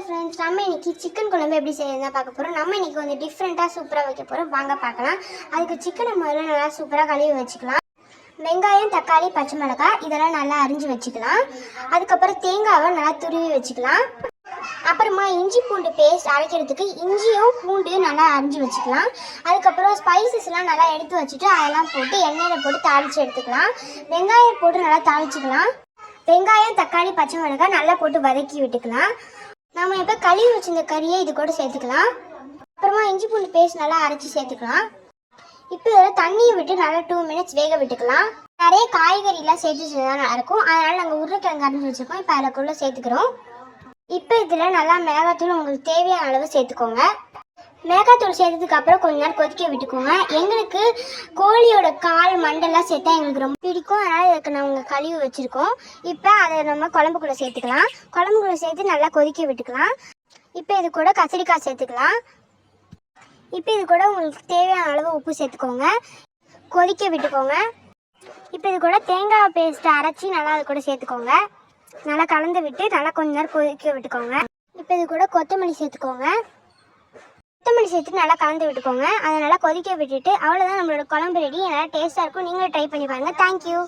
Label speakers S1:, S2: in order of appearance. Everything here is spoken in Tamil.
S1: ஃப்ரெண்ட்ஸ், நம்ம இன்னைக்கு சிக்கன் குழம்பு எப்படி செய்யறதா பார்க்க போகிறோம். நம்ம இன்னைக்கு வந்து டிஃப்ரெண்ட்டாக சூப்பராக வைக்க போகிறோம். வாங்க பார்க்கலாம். அதுக்கு சிக்கனை முதல்ல நல்லா சூப்பராக கழுவி வச்சுக்கலாம். வெங்காயம், தக்காளி, பச்சை மிளகாய் இதெல்லாம் நல்லா அரிஞ்சு வச்சுக்கலாம். அதுக்கப்புறம் தேங்காவை நல்லா துருவி வச்சுக்கலாம். அப்புறமா இஞ்சி பூண்டு பேஸ்ட் அரைக்கிறதுக்கு இஞ்சியும் பூண்டையும் நல்லா அரிஞ்சு வச்சுக்கலாம். அதுக்கப்புறம் ஸ்பைசஸ்லாம் நல்லா எடுத்து வச்சுட்டு அதெல்லாம் போட்டு எண்ணெயில் போட்டு தாளித்து எடுத்துக்கலாம். வெங்காயம் போட்டு நல்லா தாளிச்சுக்கலாம். வெங்காயம், தக்காளி, பச்சை மிளகாய் நல்லா போட்டு வதக்கி விட்டுக்கலாம். நம்ம இப்போ கழுவி வச்சிருந்த கறியை இது கூட சேர்த்துக்கலாம். அப்புறமா இஞ்சி பூண்டு பேஸ்ட் நல்லா அரைச்சி சேர்த்துக்கலாம். இப்போ இதில் தண்ணியை விட்டு நல்லா 2 மினிட்ஸ் வேக விட்டுக்கலாம். நிறைய காய்கறிலாம் சேர்த்து தான் நல்லா இருக்கும். அதனால் நாங்கள் உருளைக்கிழங்கு அரைஞ்சி வச்சுருக்கோம். இப்போ அதுக்குள்ளே சேர்த்துக்கிறோம். இப்போ இதில் நல்லா மிளகாத்தூள் உங்களுக்கு தேவையான அளவு சேர்த்துக்கோங்க. மிளகாத்தூள் சேர்த்ததுக்கு அப்புறம் கொஞ்ச நேரம் கொதிக்க விட்டுக்கோங்க. எங்களுக்கு கோழியோட கால் மண்டெல்லாம் சேர்த்தா எங்களுக்கு ரொம்ப பிடிக்கும். அதனால் இதுக்கு நாங்கள் கழுவி வச்சுருக்கோம். இப்போ அதை நம்ம குழம்புக்குள்ளே சேர்த்துக்கலாம். குழம்புக்குள்ளே சேர்த்து நல்லா கொதிக்க விட்டுக்கலாம். இப்போ இது கூட கத்திரிக்காய் சேர்த்துக்கலாம். இப்போ இது கூட உங்களுக்கு தேவையான அளவு உப்பு சேர்த்துக்கோங்க. கொதிக்க விட்டுக்கோங்க. இப்போ இது கூட தேங்காய் பேஸ்ட்டை அரைச்சி நல்லா அது கூட சேர்த்துக்கோங்க. நல்லா கலந்து விட்டு நல்லா கொஞ்ச நேரம் கொதிக்க விட்டுக்கோங்க. இப்போ இது கூட கொத்தமல்லி சேர்த்துக்கோங்க. கொத்தமல்லி சேர்த்து நல்லா கலந்து விட்டுக்கோங்க. அதை நல்லா கொதிக்க விட்டுட்டு அவ்வளோதான், நம்மளோட குழம்பு ரெடி. நல்லா டேஸ்ட்டாக இருக்கும். நீங்களும் ட்ரை பண்ணி பாருங்கள். தேங்க்யூ.